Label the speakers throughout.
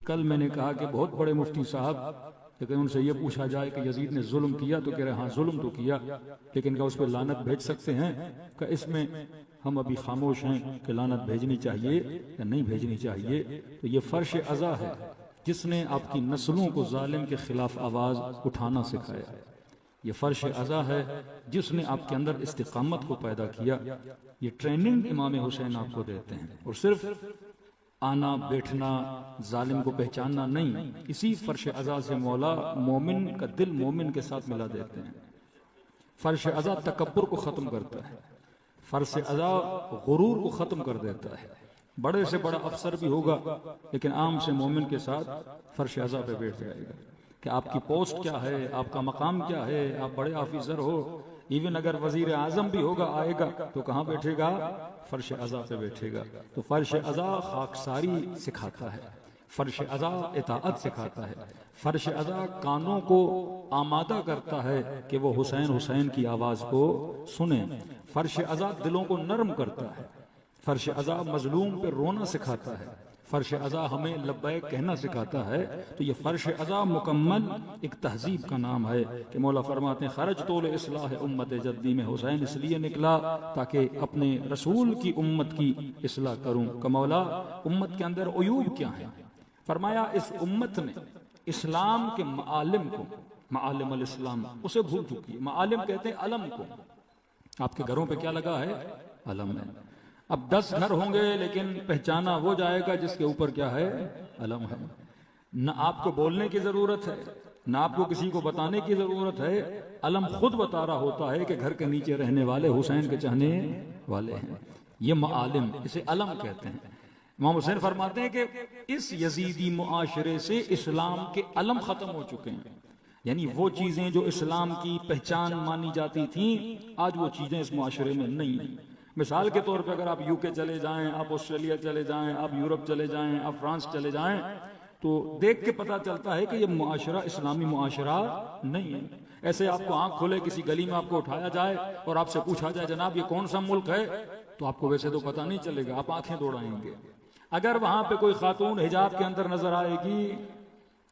Speaker 1: کل میں نے کہا کہ بہت بڑے مفتی صاحب، لیکن ان سے یہ پوچھا جائے کہ یزید نے ظلم کیا تو کہہ رہے ہاں ظلم تو کیا، لیکن کیا اس پہ لعنت بھیج سکتے ہیں؟ کہ اس میں ہم ابھی خاموش ہیں کہ لعنت بھیجنی چاہیے یا نہیں بھیجنی چاہیے۔ تو یہ فرش عزا ہے جس نے آپ کی نسلوں کو ظالم کے خلاف آواز اٹھانا سکھایا۔ یہ فرش عزا ہے جس نے آپ کے اندر استقامت کو پیدا کیا۔ یہ ٹریننگ امام حسین آپ کو دیتے ہیں، اور صرف آنا بیٹھنا ظالم کو پہچاننا نہیں، اسی فرش عزا سے مولا مومن کا دل مومن کے ساتھ ملا دیتے ہیں۔ فرش عزا تکبر کو ختم کرتا ہے، فرش عزا غرور کو ختم کر دیتا ہے۔ بڑے سے بڑا افسر بھی ہوگا لیکن عام سے مومن کے ساتھ فرش عزا پہ بیٹھ جائے گا کہ آپ کی پوسٹ کیا ہے، آپ کا مقام کیا ہے، آپ بڑے آفیسر ہو، ایون اگر وزیر اعظم بھی ہوگا آئے گا تو کہاں بیٹھے گا؟ فرش عزا پہ بیٹھے گا۔ تو فرش عزا خاکساری سکھاتا ہے، فرش عزا اطاعت سکھاتا ہے، فرش عزا کانوں کو آمادہ کرتا ہے کہ وہ حسین حسین کی آواز کو سنیں، فرش عزا دلوں کو نرم کرتا ہے، فرش عزا مظلوم پہ رونا سکھاتا ہے، فرش عزا ہمیں لبیک کہنا سکھاتا ہے۔ تو یہ فرش عزا مکمل ایک تہذیب کا نام ہے کہ مولا فرماتے ہیں خرج تو اصلاح امت جدی میں حسین اس لیے نکلا تاکہ اپنے رسول کی امت کی اصلاح کروں کہ مولا امت کے اندر عیوب کیا ہیں۔ فرمایا اس امت نے اسلام کے معالم کو، معالم الاسلام اسے بھول چکی ہے۔ معالم کہتے ہیں علم کو۔ آپ کے گھروں پہ کیا لگا ہے؟ علم ہے۔ اب 10 گھر ہوں گے لیکن پہچانا وہ جائے گا جس کے اوپر کیا ہے؟ علم ہے۔ نہ آپ کو بولنے کی ضرورت ہے، نہ آپ کو کسی کو بتانے کی ضرورت ہے، علم خود بتا رہا ہوتا ہے کہ گھر کے نیچے رہنے والے حسین کے چاہنے والے ہیں۔ یہ معالم، اسے علم کہتے ہیں۔ امام حسین فرماتے ہیں کہ اس یزیدی معاشرے سے اسلام کے علم ختم ہو چکے ہیں، یعنی وہ چیزیں جو اسلام کی پہچان مانی جاتی تھیں آج وہ چیزیں اس معاشرے میں نہیں ہیں۔ مثال کے طور پہ اگر آپ یو کے چلے جائیں، آپ آسٹریلیا چلے جائیں، آپ یورپ چلے جائیں، آپ فرانس چلے جائیں، تو دیکھ کے پتا چلتا ہے کہ یہ معاشرہ اسلامی معاشرہ نہیں ہے۔ ایسے آپ کو آنکھ کھولے کسی گلی میں آپ کو اٹھایا جائے اور آپ سے پوچھا جائے جناب یہ کون سا ملک ہے، تو آپ کو ویسے تو پتہ نہیں چلے گا، آپ آنکھیں دوڑائیں گے۔ اگر وہاں پہ کوئی خاتون حجاب کے اندر نظر آئے گی،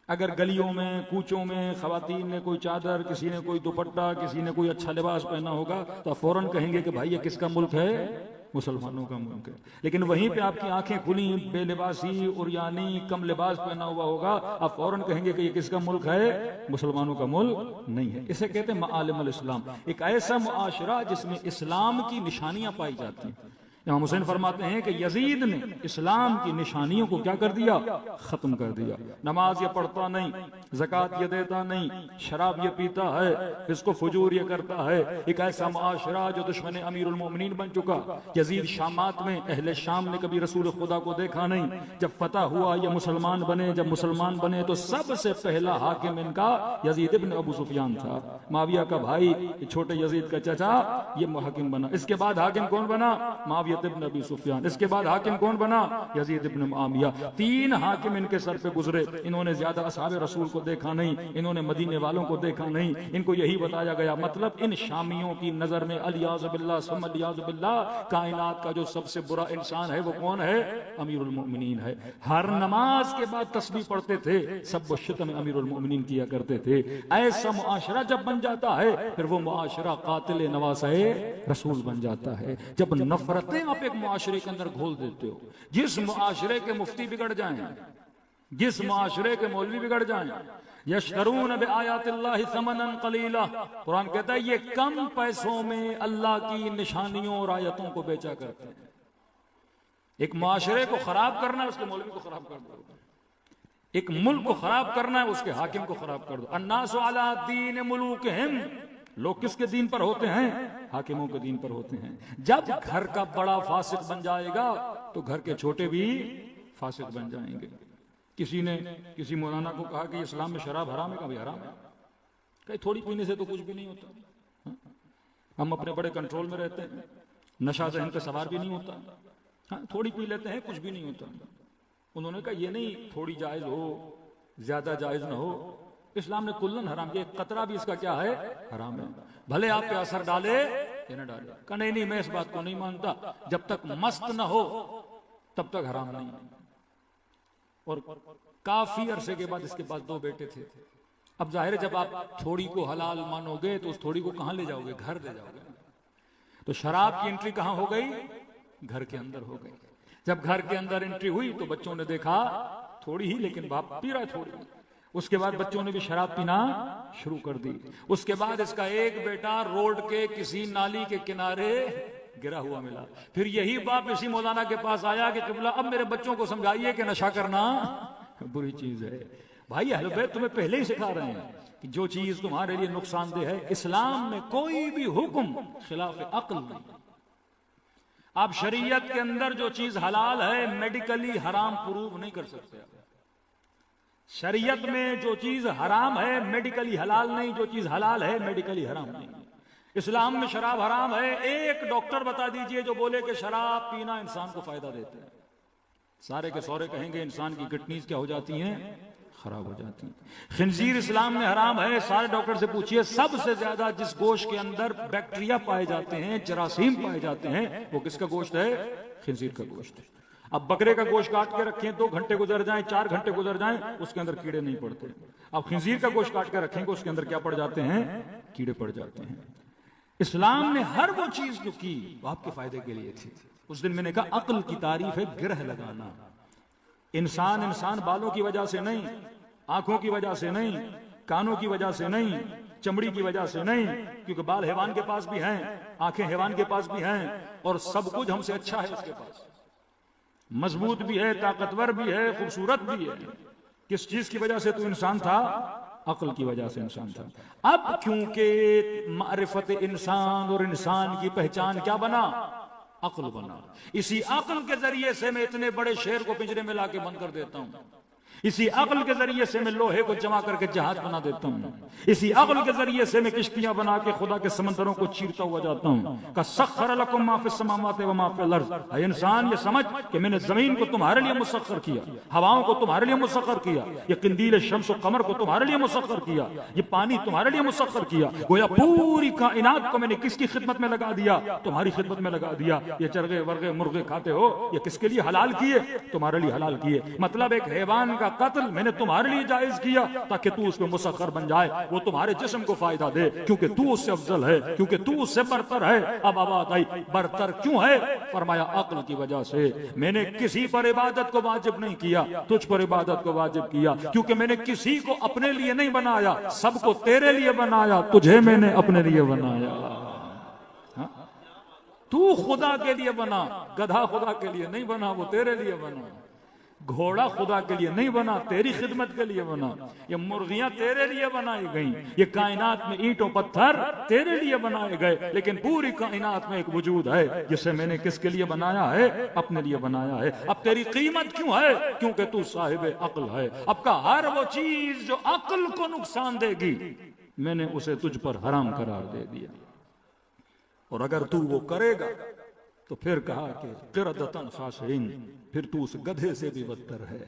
Speaker 1: اگر گلیوں میں کوچوں میں خواتین نے کوئی چادر، کسی نے کوئی دوپٹہ، کسی نے کوئی اچھا لباس پہنا ہوگا تو فوراً کہیں گے کہ بھائی یہ کس کا ملک ہے؟ مسلمانوں کا ملک ہے۔ لیکن وہیں پہ آپ کی آنکھیں کھلی، بے لباسی، عریانی، کم لباس پہنا ہوا ہوگا، آپ فوراً کہیں گے کہ یہ کس کا ملک ہے؟ مسلمانوں کا ملک نہیں ہے۔ اسے کہتے ہیں معالم الاسلام، ایک ایسا معاشرہ جس میں اسلام کی نشانیاں پائی جاتی ہیں۔ امام حسین فرماتے ہیں کہ یزید نے اسلام کی نشانیوں کو کیا کر دیا؟ ختم کر دیا۔ نماز یہ پڑھتا نہیں، زکوٰۃ یہ دیتا نہیں، شراب یہ پیتا ہے، اس کو فجور یہ کرتا ہے۔ ایک ایسا معاشرہ جو دشمن امیر المومنین بن چکا۔ یزید شامات میں، اہل شام نے کبھی رسول خدا کو دیکھا نہیں۔ جب فتح ہوا یہ مسلمان بنے، جب مسلمان بنے تو سب سے پہلا حاکم ان کا یزید ابن ابو سفیان تھا، معاویہ کا بھائی، چھوٹے یزید کا چچا، یہ حاکم بنا۔ اس کے بعد حاکم کون بنا؟ معاویہ ابن ابی سفیان۔ اس کے بعد حاکم کون بنا؟ یزید ابن معاویہ۔ 3 حاکم ان کے سر پہ گزرے۔ انہوں نے زیادہ اصحاب رسول کو دیکھا نہیں، انہوں نے مدینے والوں کو دیکھا نہیں، ان کو یہی بتایا گیا۔ مطلب ان شامیوں کی نظر میں الیاذ باللہ ثم الیاذ باللہ کائنات کا جو سب سے برا انسان ہے وہ کون ہے؟ امیر المؤمنین ہے۔ ہر نماز کے بعد تسبیح پڑھتے تھے، سب و شتم امیر المؤمنین کیا کرتے تھے۔ ایسا معاشرہ جب بن جاتا ہے پھر وہ معاشرہ قاتل نواسہ رسول بن جاتا ہے۔ جب نفرتیں آپ ایک معاشرے کے اندر گھول دیتے ہو، جس معاشرے کے مفتی بگڑ جائیں، جس معاشرے کے مولوی بگڑ جائیں، یشترون بآیات اللہ ثمنا قلیلا، قرآن کہتا ہے یہ کم پیسوں میں اللہ کی نشانیوں اور آیتوں کو بیچا کرتے ہیں۔ ایک معاشرے کو خراب کرنا ہے اس کے مولوی کو خراب کر دو، ایک ملک کو خراب کرنا ہے اس کے حاکم کو خراب کر دو۔ الناس علی دین ملوکہم، لوگ کس کے دین پر ہوتے ہیں؟ حاکموں کے دین پر ہوتے ہیں۔ جب گھر کا بڑا فاسق بن جائے گا تو گھر کے چھوٹے بھی فاسق بن جائیں گے۔ کسی نے کسی مولانا کو کہا کہ اسلام میں شراب حرام ہے، کبھی حرام ہے، کہ تھوڑی پینے سے تو کچھ بھی نہیں ہوتا، ہم اپنے بڑے کنٹرول میں رہتے ہیں، نشہ ذہن پہ سوار بھی نہیں ہوتا، ہاں تھوڑی پی لیتے ہیں کچھ بھی نہیں ہوتا۔ انہوں نے کہا یہ نہیں تھوڑی جائز ہو، زیادہ جائز نہ ہو، اسلام نے کلن حرام کیا، ایک قطرہ بھی اس کا کیا ہے؟ حرام ہے، بھلے آپ پہ اثر ڈالے یا نہ ڈالے۔ کہ نہیں میں اس بات کو نہیں مانتا، جب تک مست نہ ہو تب تک حرام نہیں۔ اور کافی عرصے کے بعد اس کے پاس 2 بیٹے تھے. اب ظاہر ہے جب آپ تھوڑی کو حلال مانو گے تو اس تھوڑی کو کہاں لے جاؤ گے؟ گھر لے جاؤ گے. تو شراب کی انٹری کہاں ہو گئی؟ گھر کے اندر ہو گئی. جب گھر کے اندر انٹری ہوئی تو بچوں نے دیکھا تھوڑی ہی لیکن باپ پی رہا ہے تھوڑی. اس کے بعد بچوں نے بھی شراب پینا شروع کر دی. اس کے بعد اس کا ایک بیٹا روڈ کے کسی نالی کے کنارے گرا ہوا ملا. پھر یہی باپ اسی مولانا کے پاس آیا کہ قبلہ اب میرے بچوں کو سمجھائیے کہ نشہ کرنا بری چیز ہے. بھائی اہل بیت تمہیں پہلے ہی سکھا رہے ہیں کہ جو چیز تمہارے لیے نقصان دہ ہے، اسلام میں کوئی بھی حکم خلاف عقل نہیں. آپ شریعت کے اندر جو چیز حلال ہے میڈیکلی حرام پروو نہیں کر سکتے. شریعت میں جو چیز حرام ہے میڈیکلی حلال نہیں، جو چیز حلال ہے میڈیکلی حرام نہیں. اسلام میں شراب حرام ہے، ایک ڈاکٹر بتا دیجئے جو بولے کہ شراب پینا انسان کو فائدہ دیتا ہے. سارے کے سورے کہیں گے انسان کی کڈنیز کیا ہو جاتی ہیں؟ خراب ہو جاتی ہیں. خنزیر اسلام میں حرام ہے. سارے ڈاکٹر سے پوچھئے سب سے زیادہ جس گوشت کے اندر بیکٹیریا پائے جاتے ہیں، جراثیم پائے جاتے ہیں، وہ کس کا گوشت ہے؟ خنزیر کا گوشت. اب بکرے کا گوشت کاٹ کے رکھیں 2 گھنٹے گزر جائیں 4 گھنٹے گزر جائیں اس کے اندر کیڑے نہیں پڑتے. اب خنزیر کا گوشت کاٹ کے رکھیں گے اس کے اندر کیا پڑ جاتے ہیں؟ کیڑے پڑ جاتے ہیں. اسلام نے ہر وہ چیز جو کی وہ آپ کے فائدے کے لیے تھی. اس دن میں نے کہا عقل کی تعریف ہے گرہ لگانا. انسان بالوں کی وجہ سے نہیں، آنکھوں کی وجہ سے نہیں، کانوں کی وجہ سے نہیں، چمڑی کی وجہ سے نہیں، کیونکہ بال حیوان کے پاس بھی ہیں، آنکھیں حیوان کے پاس بھی ہیں، اور سب کچھ ہم سے اچھا ہے اس کے پاس. مضبوط بھی ہے، طاقتور بھی ہے، خوبصورت بھی ہے. کس چیز کی وجہ سے تو انسان تھا؟ عقل کی وجہ سے انسان تھا. اب کیونکہ معرفت انسان اور انسان کی پہچان کیا بنا؟ عقل بنا. اسی عقل کے ذریعے سے میں اتنے بڑے شیر کو پنجرے میں لا کے بند کر دیتا ہوں. اسی عقل کے ذریعے سے میں لوہے کو جمع کر کے جہاز بنا دیتا ہوں. اسی عقل کے ذریعے سے میں کشتیاں بنا کے خدا کے سمندروں کو چیرتا ہوا جاتا ہوں. کَسَخَّرَ لَكُم مَا فِي السَّمَاوَاتِ وَمَا فِي الْأَرْضِ. اے انسان یہ سمجھ کہ میں نے زمین کو تمہارے لیے مسخر کیا، ہواؤں کو تمہارے لیے مسخر کیا، یہ قندیل شمس و قمر کو تمہارے لیے مسخر کیا، یہ پانی تمہارے لیے مسخر کیا. گویا پوری کائنات کو میں نے کس کی خدمت میں لگا دیا؟ تمہاری خدمت میں لگا دیا. یہ چرغے ورغے مرغے کھاتے ہو یہ کس کے لیے حلال کیے؟ تمہارے لیے حلال کیے. مطلب ایک حیوان کا قتل میں نے تمہارے لیے جائز کیا تاکہ تو اس میں مسخر بن جائے، وہ تمہارے جسم کو فائدہ دے کیونکہ تو اس سے افضل ہے، کیونکہ تو اس سے برتر ہے. اب بات آئی برتر کیوں ہے؟ فرمایا عقل کی وجہ سے. میں نے کسی پر عبادت کو واجب نہیں کیا، تجھ پر عبادت کو واجب کیا، کیونکہ میں نے کسی کو اپنے لیے نہیں بنایا، سب کو تیرے لیے بنایا، تجھے میں نے اپنے لیے بنایا. تو خدا کے لیے بنا، گدھا خدا کے لیے نہیں بنا، وہ تیرے لیے بنا. گھوڑا خدا کے لیے نہیں بنا، تیری خدمت کے لیے بنا. یہ مرغیاں تیرے لیے بنائی گئیں، یہ کائنات میں اینٹ و پتھر تیرے لیے بنائے گئے، لیکن پوری کائنات میں ایک وجود ہے جسے میں نے کس کے لیے بنایا ہے؟ اپنے لیے بنایا ہے. اب تیری قیمت کیوں ہے؟ کیونکہ تو صاحب عقل ہے. اب کا ہر وہ چیز جو عقل کو نقصان دے گی میں نے اسے تجھ پر حرام قرار دے دیا. اور اگر تو وہ کرے گا تو پھر کہا کہ قردۃ خاسئین، پھر تو اس گدھے سے بھی بدتر ہے،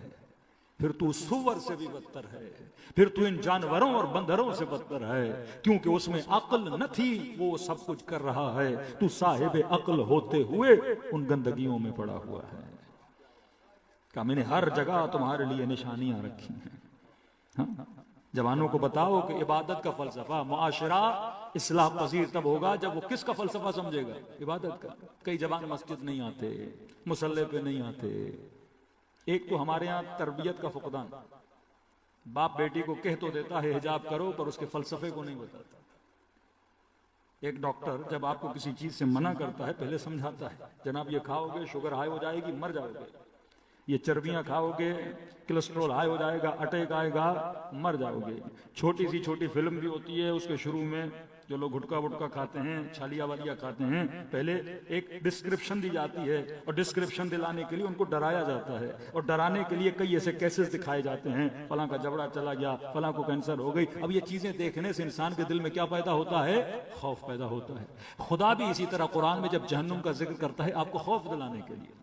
Speaker 1: پھر تو سور سے بھی بدتر ہے، پھر تو ان جانوروں اور بندروں سے بدتر ہے، کیونکہ اس میں عقل نہ تھی، وہ سب کچھ کر رہا ہے. تو صاحب عقل ہوتے ہوئے ان گندگیوں میں پڑا ہوا ہے. کہ میں نے ہر جگہ تمہارے لیے نشانیاں رکھی ہیں. جوانوں کو بتاؤ کہ عبادت کا فلسفہ معاشرہ اصلاح پذیر تب ہوگا جب وہ کس کا فلسفہ سمجھے گا؟ عبادت کا. کئی جوان مسجد نہیں آتے، مصلی پہ نہیں آتے. ایک تو ہمارے ہاں تربیت کا فقدان. باپ بیٹی کو کہہ تو دیتا ہے حجاب کرو پر اس کے فلسفے کو نہیں بتاتا. ایک ڈاکٹر جب آپ کو کسی چیز سے منع کرتا ہے پہلے سمجھاتا ہے جناب یہ کھاؤ گے شوگر ہائی ہو جائے گی، مر جاؤ گے. یہ چربیاں کھاؤ گے کولیسٹرول ہائی ہو جائے گا، اٹیک آئے گا، مر جاؤ گے. چھوٹی فلم بھی ہوتی ہے، اس کے شروع میں جو لوگ گھٹکا وٹکا کھاتے ہیں، چھالیا والیا کھاتے ہیں، پہلے ایک ڈسکرپشن دی جاتی ہے اور ڈسکرپشن دلانے کے لیے ان کو ڈرایا جاتا ہے اور ڈرانے کے لیے کئی ایسے کیسز دکھائے جاتے ہیں، فلاں کا جبڑا چلا گیا، فلاں کو کینسر ہو گئی. اب یہ چیزیں دیکھنے سے انسان کے دل میں کیا پیدا ہوتا ہے؟ خوف پیدا ہوتا ہے. خدا بھی اسی طرح قرآن میں جب جہنم کا ذکر کرتا ہے آپ کو خوف دلانے کے لیے.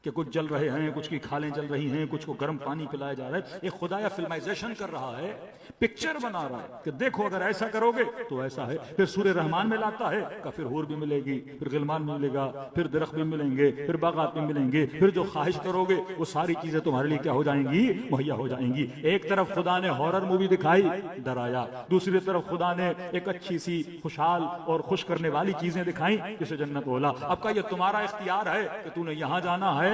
Speaker 1: کہ کچھ جل رہے ہیں، کچھ کی کھالیں جل رہی ہیں، کچھ کو گرم پانی پلایا جا رہا ہے. ایک خدایا فلمائزیشن کر رہا ہے، پکچر بنا رہا ہے کہ دیکھو اگر ایسا کرو گے تو ایسا ہے. پھر سورہ رحمان میں لاتا ہے کہ پھر حور بھی ملے گی، پھر غلمان بھی ملے گا، پھر درخت بھی ملیں گے، پھر باغات بھی ملیں گے، پھر جو خواہش کرو گے وہ ساری چیزیں تمہارے لیے کیا ہو جائیں گی؟ مہیا ہو جائیں گی. ایک طرف خدا نے ہارر مووی دکھائی، ڈرایا، دوسری طرف خدا نے ایک اچھی سی خوشحال اور خوش کرنے والی چیزیں دکھائیں جسے جنت بولا. اب کا یہ تمہارا اختیار ہے کہ تو نے یہاں جانا ہے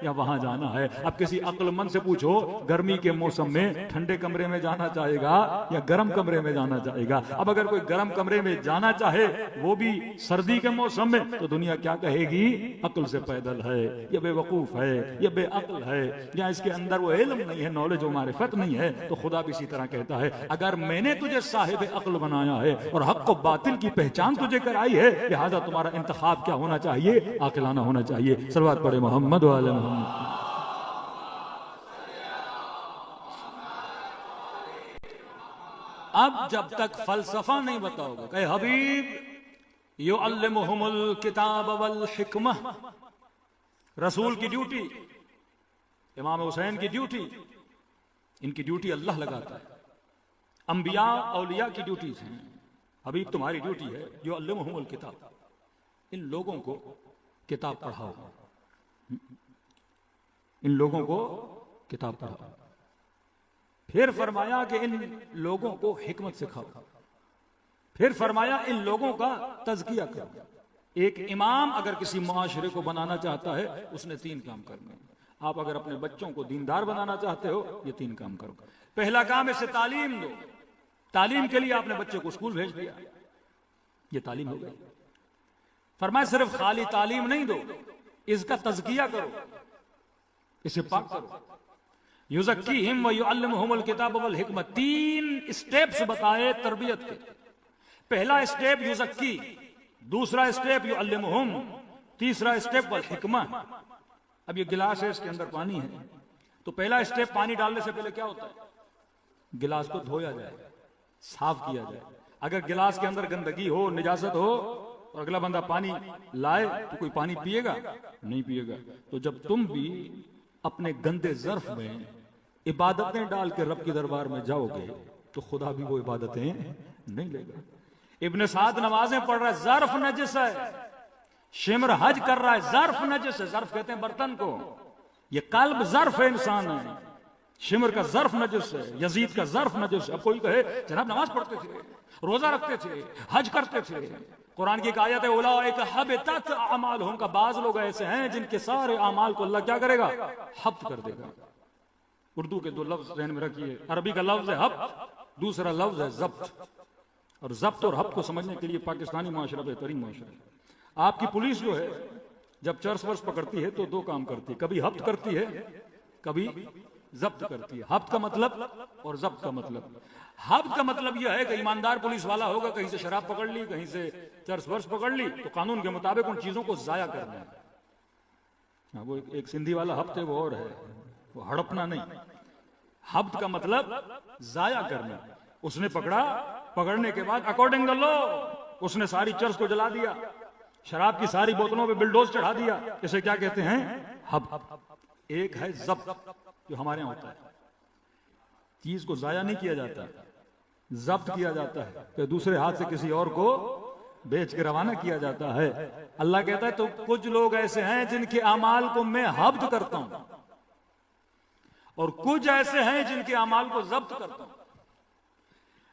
Speaker 1: یا وہاں جانا ہے. اب کسی عقل مند سے پوچھو گرمی کے موسم میں ٹھنڈے کمرے میں جانا چاہے گا یا گرم کمرے میں جانا چاہے گا؟ اب اگر کوئی گرم کمرے میں جانا چاہے وہ بھی سردی کے موسم میں تو دنیا کیا کہے گی؟ عقل سے پیدل ہے، یہ بے وقوف ہے، یہ بے عقل ہے، یا اس کے اندر وہ علم نہیں ہے، نالج و معرفت نہیں ہے. تو خدا بھی اسی طرح کہتا ہے اگر میں نے تجھے صاحب عقل بنایا ہے اور حق و باطل کی پہچان تجھے کرائی ہے، لہذا تمہارا انتخاب کیا ہونا چاہیے؟ عاقلانہ ہونا چاہیے. صلوات پڑھے محمد و آل محمد. اب جب تک فلسفہ نہیں بتاؤ گے کہ حبیب یعلمہم الکتاب والحکمہ، رسول کی ڈیوٹی، امام حسین کی ڈیوٹی، ان کی ڈیوٹی اللہ لگاتا ہے. انبیاء اولیاء کی ڈیوٹیز ہیں. حبیب تمہاری ڈیوٹی ہے یعلمہم الکتاب، ان لوگوں کو کتاب پڑھاؤ، ان لوگوں کو کتاب پڑھاؤ. پھر فرمایا کہ ان لوگوں کو حکمت سکھاؤ. پھر فرمایا ان لوگوں کا تزکیہ کرو. ایک امام اگر کسی معاشرے کو بنانا چاہتا ہے اس نے 3 کام کرنے. آپ اگر اپنے بچوں کو دیندار بنانا چاہتے ہو یہ 3 کام کرو. پہلا کام اسے تعلیم دو. تعلیم کے لیے آپ نے بچے کو اسکول بھیج دیا، یہ تعلیم ہو گئی. فرمایا صرف خالی تعلیم نہیں دو، اس کا تزکیہ کرو، اسے پاک کرو. یزکیہم ویعلمہم الکتاب والحکمہ. 3 اسٹیپس بتائے تربیت کے. پہلا اسٹیپ یزکی، دوسرا اسٹیپ یعلمہم، تیسرا اسٹیپ والحکمہ. اب یہ گلاس ہے، اس کے اندر پانی ہے، تو پہلا اسٹیپ پانی ڈالنے سے پہلے کیا ہوتا ہے؟ گلاس کو دھویا جائے، صاف کیا جائے. اگر گلاس کے اندر گندگی ہو، نجاست ہو اور اگلا بندہ پانی لائے تو کوئی پانی پیے گا؟ نہیں پیے گا. تو جب تم بھی اپنے گندے ظرف میں عبادتیں ڈال کے رب کے دربار میں جاؤ گے تو خدا بھی وہ عبادتیں نہیں لے گا. ابن سعد نمازیں پڑھ رہا ہے، ظرف نجس ہے. شمر حج کر رہا ہے، ظرف نجس ہے. ظرف کہتے ہیں برتن کو، یہ قلب ظرف ہے، انسان ہے. شمر کا ظرف نجس ہے، یزید کا ظرف نجس ہے. اب کوئی کہے جناب نماز پڑھتے تھے، روزہ رکھتے تھے، حج کرتے تھے. قرآن کی ایک آیت ہے اولئک حبطت اعمالہم، کا بعض لوگ ایسے ہیں جن کے سارے اعمال کو اللہ کیا کرے گا؟ حبط کر دے گا. اردو کے 2 لفظ ذہن میں رکھیے. عربی کا لفظ ہے حبط، دوسرا لفظ ہے ضبط. اور ضبط اور حبط کو سمجھنے کے لیے پاکستانی معاشرہ بہترین معاشرہ ہے. آپ کی پولیس جو ہے جب چرس ورس پکڑتی ہے تو 2 کام کرتی ہے، کبھی حبط کرتی ہے، کبھی ضبط کرتی ہے. حبط کا مطلب اور ضبط کا مطلب. حبط کا مطلب یہ ہے کہ ایماندار پولیس والا ہوگا، کہیں سے شراب پکڑ لی، کہیں سے چرس ورس پکڑ لی تو قانون کے مطابق ان چیزوں کو ضائع کرنا ہے. وہ ایک سندھی والا حبط ہے، وہ اور ہے، وہ ہڑپنا نہیں. حبط کا مطلب ضائع کرنا. اس نے پکڑا، پکڑنے کے بعد اکارڈنگ دا لا اس نے ساری چرس کو جلا دیا، شراب کی ساری بوتلوں پہ بلڈوز چڑھا دیا. اسے کیا کہتے ہیں؟ حبط. ایک ہے ضبط جو ہمارے یہاں ہوتا ہے، چیز کو ضائع نہیں کیا جاتا، ضبط کیا جاتا ہے کہ دوسرے ہاتھ سے کسی اور کو بیچ کے روانہ کیا جاتا ہے. اللہ کہتا ہے تو کچھ لوگ ایسے ہیں جن کے اعمال کو میں حبط کرتا ہوں اور کچھ ایسے ہیں جن کے اعمال کو ضبط کرتا ہوں.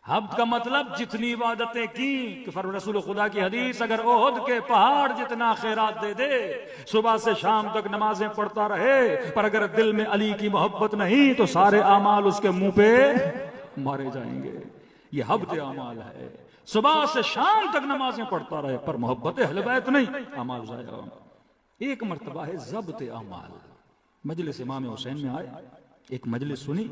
Speaker 1: حبط کا مطلب جتنی عبادتیں کی کہ رسول خدا کی حدیث، اگر احد کے پہاڑ جتنا خیرات دے دے، صبح سے شام تک نمازیں پڑھتا رہے، پر اگر دل میں علی کی محبت نہیں تو سارے اعمال اس کے منہ پہ مارے جائیں گے. یہ حبط اعمال ہے. صبح سے شام تک نمازیں پڑھتا رہے پر محبت اہل بیت نہیں، اعمال ضائع. ایک مرتبہ ہے ضبط اعمال. مجلس امام حسین میں آئے، ایک مجلس سنی،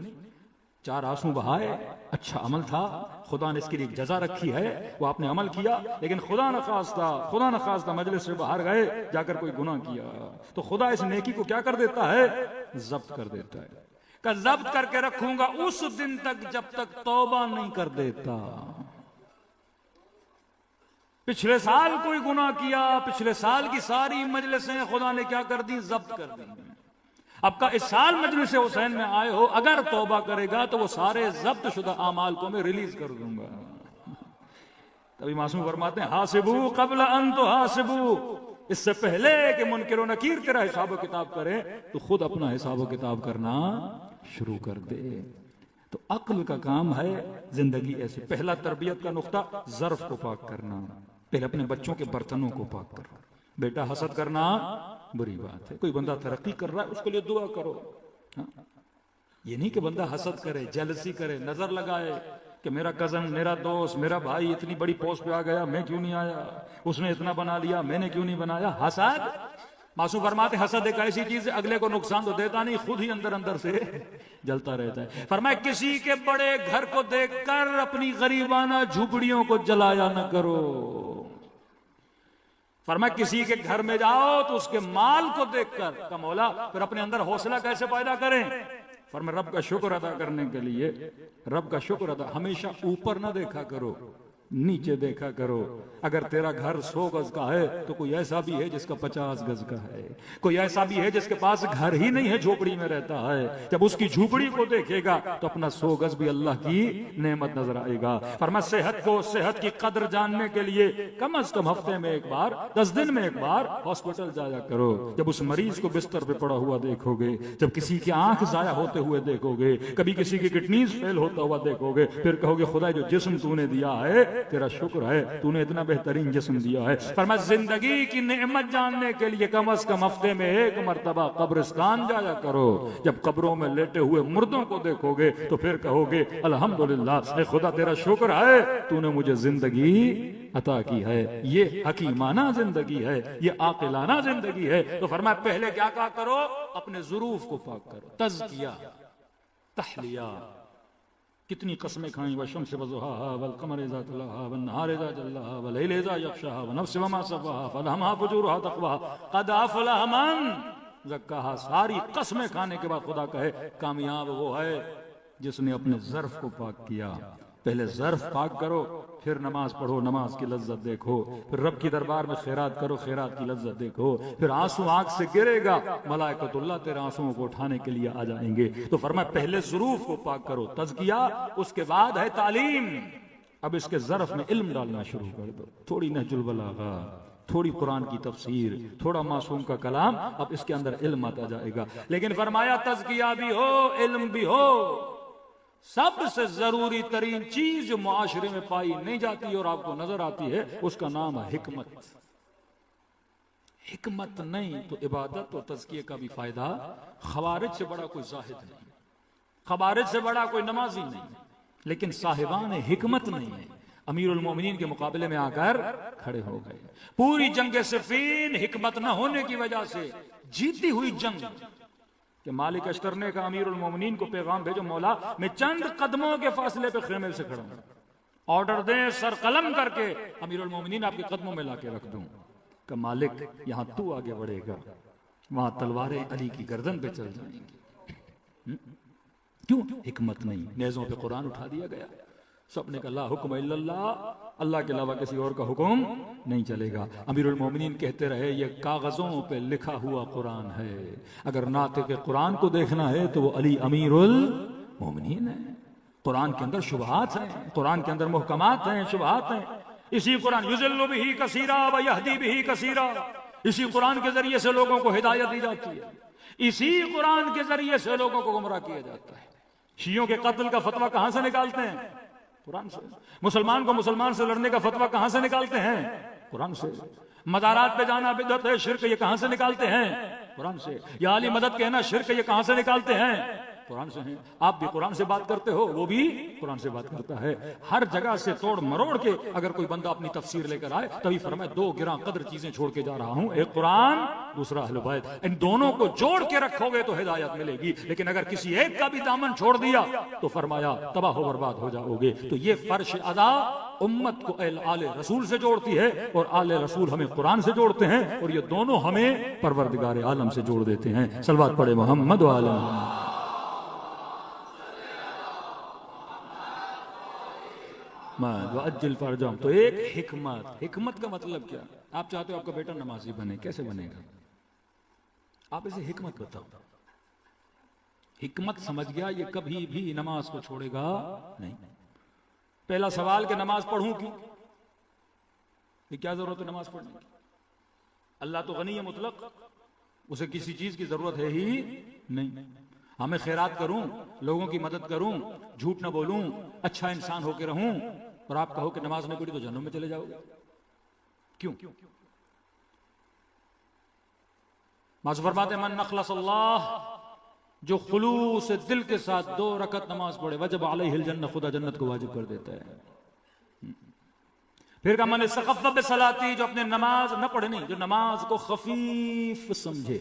Speaker 1: 4 آنسو بہائے، اچھا عمل تھا، خدا نے اس کے لیے جزا رکھی ہے، وہ آپ نے عمل کیا، لیکن خدا نخواستہ مجلس سے باہر گئے، جا کر کوئی گناہ کیا تو خدا اس نیکی کو کیا کر دیتا ہے؟ ضبط کر دیتا ہے. کہ ضبط کر کے رکھوں گا اس دن تک جب تک توبہ نہیں کر دیتا. پچھلے سال کوئی گناہ کیا، پچھلے سال کی ساری مجلسیں خدا نے کیا کر دی؟ ضبط کر دی. اب کا اس سال مجلس حسین میں آئے ہو، اگر توبہ کرے گا تو وہ سارے ضبط شدہ اعمال کو میں ریلیز کر دوں گا۔ تبھی معصوم فرماتے ہیں حاسبو قبل ان تحاسبو، اس سے پہلے کہ منکر و نکیر تیرا حساب و کتاب کرے تو خود اپنا حساب و کتاب کرنا شروع کر دے۔ تو عقل کا کام ہے زندگی ایسے، پہلا تربیت کا نقطہ ظرف کو پاک کرنا، پہلے اپنے بچوں کے برتنوں کو پاک کرو۔ بیٹا حسد کرنا بری بات ہے، کوئی بندہ ترقی کر رہا ہے اس کے لیے دعا کرو، یہ نہیں کہ بندہ حسد کرے، جیلسی کرے، نظر لگائے کہ میرا کزن، میرا دوست، میرا بھائی اتنی بڑی پوسٹ پہ آ گیا، میں کیوں نہیں آیا، اس نے اتنا بنا لیا، میں نے کیوں نہیں بنایا۔ حسد، معصوم فرماتے حسد ایک ایسی چیز ہے اگلے کو نقصان تو دیتا نہیں، خود ہی اندر اندر سے جلتا رہتا ہے۔ فرمایا کسی کے بڑے گھر کو دیکھ کر اپنی غریبانہ جھوپڑیوں کو جلایا نہ کرو۔ فرمایا کسی کے گھر میں جاؤ تو اس کے مال کو دیکھ کر کہ مولا پھر اپنے اندر حوصلہ کیسے پیدا کریں۔ فرمایا رب کا شکر ادا کرنے کے لیے، رب کا شکر ادا ہمیشہ اوپر نہ دیکھا کرو، نیچے دیکھا کرو۔ اگر تیرا گھر 100 گز کا ہے تو کوئی ایسا بھی ہے جس کا 50 گز کا ہے، کوئی ایسا بھی ہے جس کے پاس گھر ہی نہیں ہے، جھوپڑی میں رہتا ہے۔ جب اس کی جھوپڑی کو دیکھے گا تو اپنا 100 گز بھی اللہ کی نعمت نظر آئے گا۔ فرمایا صحت کی قدر جاننے کے لیے کم از کم ہفتے میں ایک بار، 10 دن میں ایک بار ہاسپٹل جایا کرو۔ جب اس مریض کو بستر پہ پڑا ہوا دیکھو گے، جب کسی کی آنکھ ضائع ہوتے ہوئے دیکھو گے، کبھی کسی کی کڈنیز فیل ہوتا ہوا دیکھو گے، پھر کہو گے خدا جو جسم تو نے دیا ہے تیرا شکر ہے، تو نے اتنا بہترین جسم دیا ہے۔ فرمایا زندگی کی نعمت جاننے کے لیے کم از کم ہفتے میں ایک مرتبہ قبرستان جایا کرو۔ جب قبروں میں لیٹے ہوئے مردوں کو دیکھو گے تو پھر کہو گے الحمدللہ، اے خدا تیرا شکر ہے تو نے مجھے زندگی عطا کی ہے۔ یہ حکیمانہ زندگی ہے، یہ عاقلانہ زندگی ہے۔ تو فرمایا پہلے کیا کہا کرو، اپنے ظروف کو پاک کرو، تزکیہ، تحلیہ۔ کتنی قسمیں کھائیں، والشمس وضحاها والقمر اذا تلاها والنهار اذا جلاها والليل اذا يغشاها ونفس وما سواها فالهمها فجورها تقواها قد افلح من زکاها۔ ساری قسمیں کھانے کے بعد خدا کہے کامیاب وہ ہے جس نے اپنے ظرف کو پاک کیا۔ پہلے ظرف پاک کرو، پھر نماز پڑھو، نماز کی لذت دیکھو، پھر رب کی دربار میں خیرات کرو، خیرات کی لذت دیکھو، پھر آنسو آنکھ سے گرے گا، ملائکۃ اللہ تیرے آنسوؤں کو اٹھانے کے لیے آ جائیں گے۔ تو فرمایا پہلے ظروف کو پاک کرو، تزکیہ، اس کے بعد ہے تعلیم۔ اب اس کے ظرف میں علم ڈالنا شروع کر دو، تھوڑی نہج البلاغہ، تھوڑی قرآن کی تفسیر، تھوڑا معصوم کا کلام، اب اس کے اندر علم آتا جائے گا۔ لیکن فرمایا تزکیہ بھی ہو، علم بھی ہو، سب سے ضروری ترین چیز جو معاشرے میں پائی نہیں جاتی اور آپ کو نظر آتی ہے اس کا نام ہے حکمت۔ حکمت نہیں تو عبادت اور تزکیے کا بھی فائدہ۔ خوارج سے بڑا کوئی زاہد نہیں، خوارج سے بڑا کوئی نمازی نہیں، لیکن صاحبان حکمت نہیں ہے، امیر المومنین کے مقابلے میں آ کر کھڑے ہو گئے۔ پوری جنگ صفین حکمت نہ ہونے کی وجہ سے جیتی ہوئی جنگ کہ مالک اشتر نے کہا امیر المومنین کو پیغام بھیجو، مولا میں چند قدموں کے فاصلے پہ خیمے سے کھڑا ہوں، آرڈر دیں سر قلم کر کے امیر المومنین آپ کے قدموں میں لا کے رکھ دوں۔ کہ مالک یہاں تو آگے بڑھے گا، وہاں تلواریں علی کی گردن پہ چل جائیں گی۔ کیوں؟ حکمت نہیں، نیزوں پہ قرآن اٹھا دیا گیا، سب نے کہا لا حکم الا اللہ، اللہ کے علاوہ کسی اور کا حکم نہیں چلے گا۔ امیر المومنین کہتے رہے یہ کاغذوں پہ لکھا ہوا قرآن ہے، اگر ناطق قرآن کو دیکھنا ہے تو وہ علی امیر المومنین ہے۔ قرآن کے اندر شبہات ہیں، قرآن کے اندر محکمات ہیں، شبہات ہیں۔ اسی قرآن یضل بہ کثیرا ویہدی بہ کثیرا، اسی قرآن کے ذریعے سے لوگوں کو ہدایت دی جاتی ہے، اسی قرآن کے ذریعے سے لوگوں کو گمراہ کیا جاتا ہے۔ شیعوں کے قتل کا فتویٰ کہاں سے نکالتے ہیں؟ قرآن سے۔ مسلمان کو مسلمان سے لڑنے کا فتویٰ کہاں سے نکالتے ہیں؟ قرآن سے۔ مزارات پہ جانا بدعت ہے، شرک، یہ کہاں سے نکالتے ہیں؟ قرآن سے۔ یا علی مدد کہنا شرک، یہ کہاں سے نکالتے ہیں؟ قرآن سے ہیں۔ آپ بھی قرآن سے بات کرتے ہو، وہ بھی قرآن سے بات کرتا ہے۔ ہر جگہ سے توڑ مروڑ کے اگر کوئی بندہ اپنی تفسیر لے کر آئے تبھی فرمائے دو گراں قدر چیزیں چھوڑ کے جا رہا ہوں، ایک قرآن، دوسرا اہل بیت، ان دونوں کو جوڑ کے رکھو گے تو ہدایت ملے گی، لیکن اگر کسی ایک کا بھی دامن چھوڑ دیا تو فرمایا تباہ و برباد ہو جاؤ گے۔ تو یہ فرش ادا امت کو آل رسول سے جوڑتی ہے اور آل رسول ہمیں قرآن سے جوڑتے ہیں، اور یہ دونوں ہمیں پروردگار عالم سے جوڑ دیتے ہیں۔ صلوات پڑھے محمد و آل محمد۔ وَأَجِّلْ فَرْجَهُمْ۔ تو ایک حکمت، حکمت کا مطلب کیا؟ آپ چاہتے ہو آپ کا بیٹا نمازی بنے، کیسے بنے گا؟ آپ اسے حکمت بتاؤ۔ حکمت سمجھ گیا یہ کبھی بھی نماز کو چھوڑے گا نہیں. پہلا سوال کہ نماز پڑھوں کیوں؟ یہ کیا ضرورت ہے نماز پڑھنے کی؟ اللہ تو غنی ہے مطلق، اسے کسی چیز کی ضرورت ہے ہی نہیں. ہمیں خیرات کروں، لوگوں کی مدد کروں، جھوٹ نہ بولوں، اچھا انسان ہو کے رہوں، اور آپ کہو کہ نماز نہیں پڑھی تو جہنم میں چلے جاؤ گے. کیوں؟ معاذ فرماتے من نخلص اللہ، جو خلوص دل کے ساتھ 2 رکعت نماز پڑھے وجب علیہ الجنہ، خدا جنت کو واجب کر دیتا ہے. پھر کہا من استخف بصلاتی، جو اپنے نماز نہ پڑھے، نہیں، جو نماز کو خفیف سمجھے،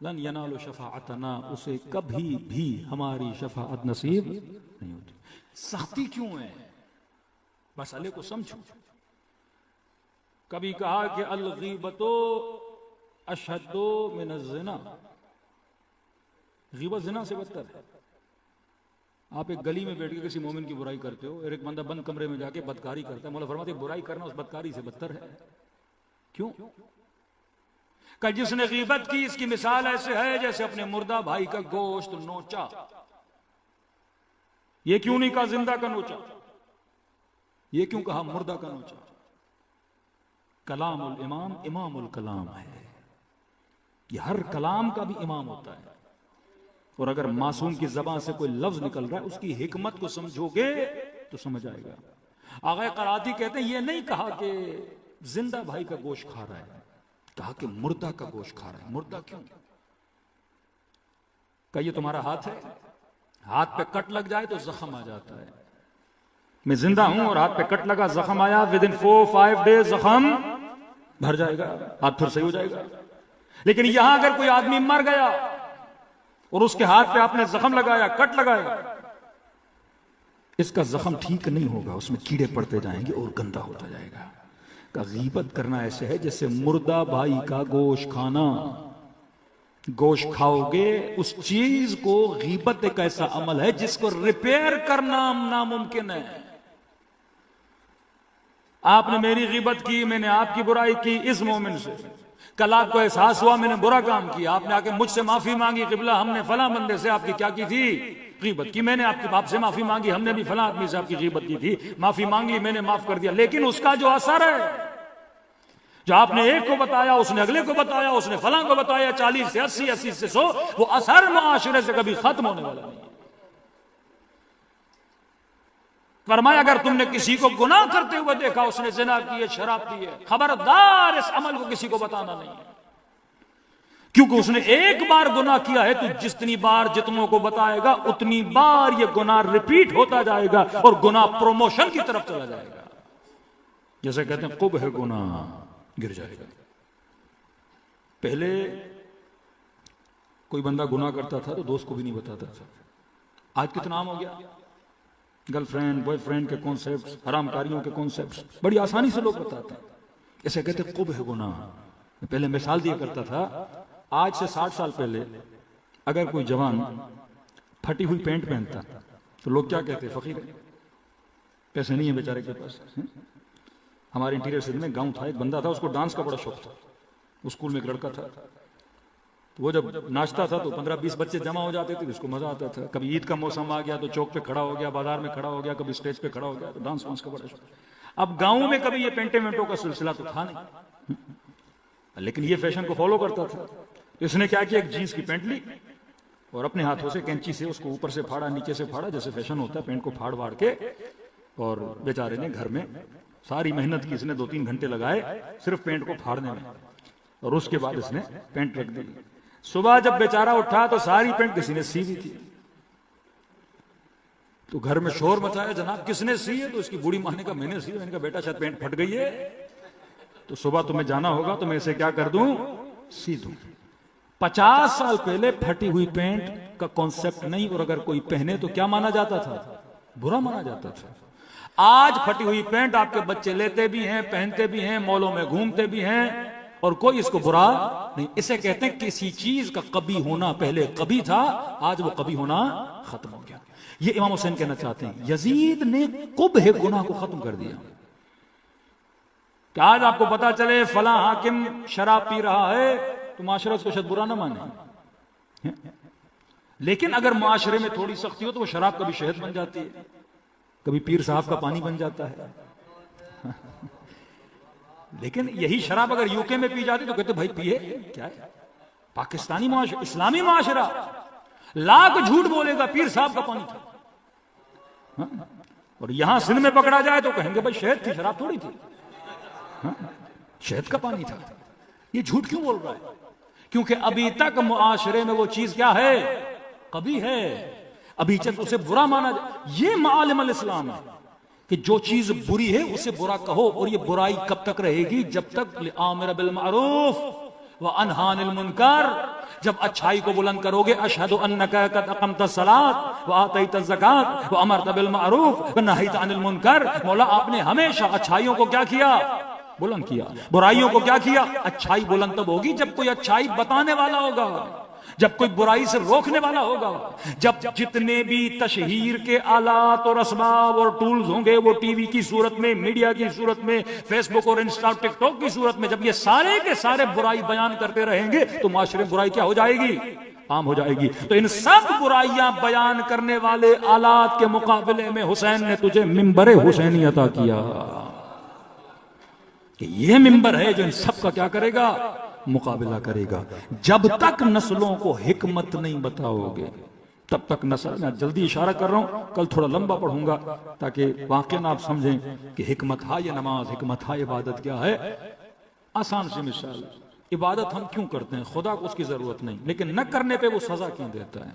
Speaker 1: لن ینال شفاعتنا، اسے کبھی بھی ہماری شفاعت نصیب نہیں ہوتی. سختی کیوں ہے؟ مسئلے کو سمجھو. کبھی کہا کہ الغیبت اشد من الزنا، غیبت زنا سے بدتر ہے. آپ ایک گلی میں بیٹھ کے کسی مومن کی برائی کرتے ہو، اور ایک بندہ بند کمرے میں جا کے بدکاری کرتا ہے، مولا فرماتے ہیں برائی کرنا اس بدکاری سے بدتر ہے. کیوں؟ کہ جس نے غیبت کی اس کی مثال ایسے ہے جیسے اپنے مردہ بھائی کا گوشت نوچا. یہ کیوں نہیں کہا زندہ کا نوچا؟ یہ کیوں کہا مردہ کا نوچا؟ کلام الامام امام الکلام ہے. یہ ہر کلام کا بھی امام ہوتا ہے، اور اگر معصوم کی زبان سے کوئی لفظ نکل رہا ہے اس کی حکمت کو سمجھو گے تو سمجھ آئے گا. آغا قراتی کہتے ہیں یہ نہیں کہا کہ زندہ بھائی کا گوشت کھا رہا ہے، کہا کہ مردہ کا گوشت کھا رہا ہے. مردہ کیوں؟ کہ یہ تمہارا ہاتھ ہے، ہاتھ پہ کٹ لگ جائے تو زخم آ جاتا ہے. میں زندہ ہوں اور ہاتھ پہ کٹ لگا، زخم آیا، ود ان 4-5 days زخم بھر جائے گا، ہاتھ پھر صحیح ہو جائے گا. لیکن یہاں اگر کوئی آدمی مر گیا اور اس کے ہاتھ پہ آپ نے زخم لگایا، کٹ لگایا، اس کا زخم ٹھیک نہیں ہوگا، اس میں کیڑے پڑتے جائیں گے اور گندا ہوتا جائے گا. کہ غیبت کرنا ایسے ہے جیسے مردہ بھائی کا گوشت کھانا. گوشت کھاؤ گے، اس چیز کو، غیبت ایک ایسا عمل ہے جس کو ریپیئر کرنا ناممکن ہے. آپ نے میری غیبت کی، میں نے آپ کی برائی کی اس مومن سے، کل آپ کو احساس ہوا میں نے برا کام کیا، آپ نے آ کے مجھ سے معافی مانگی، قبلہ ہم نے فلاں بندے سے آپ کی کیا کی تھی؟ غیبت کی. میں نے آپ کے باپ سے معافی مانگی، ہم نے بھی فلاں آدمی سے آپ کی غیبت کی تھی، معافی مانگ لی، میں نے معاف کر دیا. لیکن اس کا جو اثر ہے، جو آپ نے ایک کو بتایا، اس نے اگلے کو بتایا، اس نے فلاں کو بتایا، 40 سے 80، 80 سے 100، وہ اثر معاشرے سے کبھی ختم ہونے والا نہیں. فرمایا اگر تم نے کسی کو گناہ کرتے ہوئے دیکھا، اس نے زنا کی ہے، شراب پی ہے، خبردار اس عمل کو کسی کو بتانا نہیں ہے. کیونکہ اس نے ایک بار گناہ کیا ہے تو جتنی بار جتنوں کو بتائے گا اتنی بار یہ گناہ ریپیٹ ہوتا جائے گا اور گناہ پروموشن کی طرف چلا جائے گا. جیسے کہتے ہیں قبح گناہ گر جائے گا. پہلے کوئی بندہ گناہ کرتا تھا تو دوست کو بھی نہیں بتاتا تھا. آج کتنا عام ہو گیا، گرل فرینڈ بوائے فرینڈ کے کانسیپٹس، حرام کاریوں کے کانسیپٹس بڑی آسانی سے لوگ بتاتے ہیں. اسے کہتے ہیں قبح گناہ. پہلے مثال دیا کرتا تھا، آج سے 60 سال پہلے اگر کوئی جوان پھٹی ہوئی پینٹ پہنتا تو لوگ کیا کہتے؟ فقیر ہے، پیسے نہیں ہیں بیچارے کے پاس. ہمارے انٹیریئر سندھ میں گاؤں تھا، ایک بندہ تھا، اس کو ڈانس کا بڑا شوق تھا. اسکول میں ایک لڑکا تھا، وہ جب ناچتا تھا تو 15-20 بچے جمع ہو جاتے تھے، اس کو مزہ آتا تھا. کبھی عید کا موسم آ گیا تو چوک پہ کھڑا ہو گیا، بازار میں کھڑا ہو گیا، کبھی اسٹیج پہ کھڑا ہو گیا، تو ڈانس وانس کا بڑا شوق. اب گاؤں میں کبھی یہ پینٹیں وینٹوں کا سلسلہ تو تھا نہیں، لیکن یہ فیشن کو فالو کرتا تھا. اس نے کیا کیا، ایک جینس کی پینٹ لی اور اپنے ہاتھوں سے کینچی سے اس کو اوپر سے پھاڑا، نیچے سے پھاڑا، جیسے فیشن ہوتا ہے، پینٹ کو پھاڑ واڑ کے. اور بیچارے نے گھر میں ساری محنت کی، اس نے 2-3 گھنٹے لگائے صرف پینٹ کو پھاڑنے میں، اور اس کے بعد اس نے پینٹ رکھ دی. صبح جب بیچارہ اٹھا تو ساری پینٹ کسی نے سی دی تھی. تو گھر میں شور مچایا، جناب کس نے سی ہے؟ تو اس کی بوڑھی ماں نے کہا میں نے سی. میں نے کہا بیٹا شاید پینٹ پھٹ گئی ہے، تو صبح تمہیں جانا ہوگا تو میں اسے کیا کر دوں، سی دوں. 50 سال پہلے پھٹی ہوئی پینٹ کا کانسیپٹ نہیں، اور اگر کوئی پہنے تو کیا مانا جاتا تھا؟ برا مانا جاتا تھا. آج پھٹی ہوئی پینٹ آپ کے بچے لیتے بھی ہیں، پہنتے بھی ہیں، مالوں میں گھومتے بھی ہیں، اور کوئی اس کو برا نہیں. اسے کہتے ہیں کسی چیز کا کبھی ہونا پہلے کبھی تھا، آج وہ کبھی ہونا ختم ہو گیا. یہ امام حسین کہنا چاہتے ہیں. یزید نے قبح گناہ کو ختم کر دیا. کہ آج آپ کو پتا چلے فلاں حاکم شراب پی رہا ہے تو معاشرہ اس کو شاید برا نہ مانے، لیکن اگر معاشرے میں تھوڑی سختی ہو تو وہ شراب کبھی شہد بن جاتی ہے، کبھی پیر صاحب کا پانی بن جاتا ہے۔ لیکن یہی شراب اگر یو کے میں پی جاتی تو کہتے بھائی پیے کیا ہے، پاکستانی معاشرہ، اسلامی معاشرہ لاکھ جھوٹ بولے گا پیر صاحب کا پانی تھا، اور یہاں سندھ میں پکڑا جائے تو کہیں گے بھائی شہد تھی، شراب تھوڑی تھی، شہد کا پانی تھا۔ یہ جھوٹ کیوں بول رہا ہے؟ کیونکہ ابھی تک معاشرے میں وہ چیز کیا ہے، کبھی ہے، ابھی تک اسے برا مانا جائے۔ یہ معالم الاسلام ہے کہ جو چیز بری ہے اسے برا کہو، اور یہ برائی کب تک رہے گی؟ جب تک آمر بالمعروف وانہی عن المنکر، جب اچھائی کو بلند کرو گے، اشہد انک قد اقمت الصلاۃ وآتیت الزکاۃ وامرت بالمعروف ونہیت عن المنکر۔ مولا آپ نے ہمیشہ اچھائیوں کو کیا کیا؟ بلند کیا۔ برائیوں کو کیا کیا؟ اچھائی بلند تب ہوگی جب کوئی اچھائی بتانے والا ہوگا، جب کوئی برائی سے روکنے والا ہوگا، جب جتنے بھی تشہیر کے آلات اور اسباب اور ٹولز ہوں گے وہ ٹی وی کی صورت میں، میڈیا کی صورت میں، فیس بک اور انسٹا ٹک ٹاک کی صورت میں، جب یہ سارے کے سارے برائی بیان کرتے رہیں گے تو معاشرے میں برائی کیا ہو جائے گی؟ عام ہو جائے گی۔ تو ان سب برائیاں بیان کرنے والے آلات کے مقابلے میں حسین نے تجھے ممبر حسینی عطا کیا کہ یہ ممبر ہے جو ان سب کا کیا کرے گا؟ مقابلہ کرے گا۔ جب تک نسلوں کو حکمت نہیں بتاؤ گے تب تک نسل، میں جلدی اشارہ کر رہا ہوں، کل تھوڑا لمبا پڑھوں گا تاکہ واقعاً آپ سمجھیں کہ حکمت ہا یہ نماز، حکمت ہا عبادت کیا ہے۔ آسان سی مثال، عبادت ہم کیوں کرتے ہیں؟ خدا کو اس کی ضرورت نہیں، لیکن نہ کرنے پہ وہ سزا کیوں دیتا ہے؟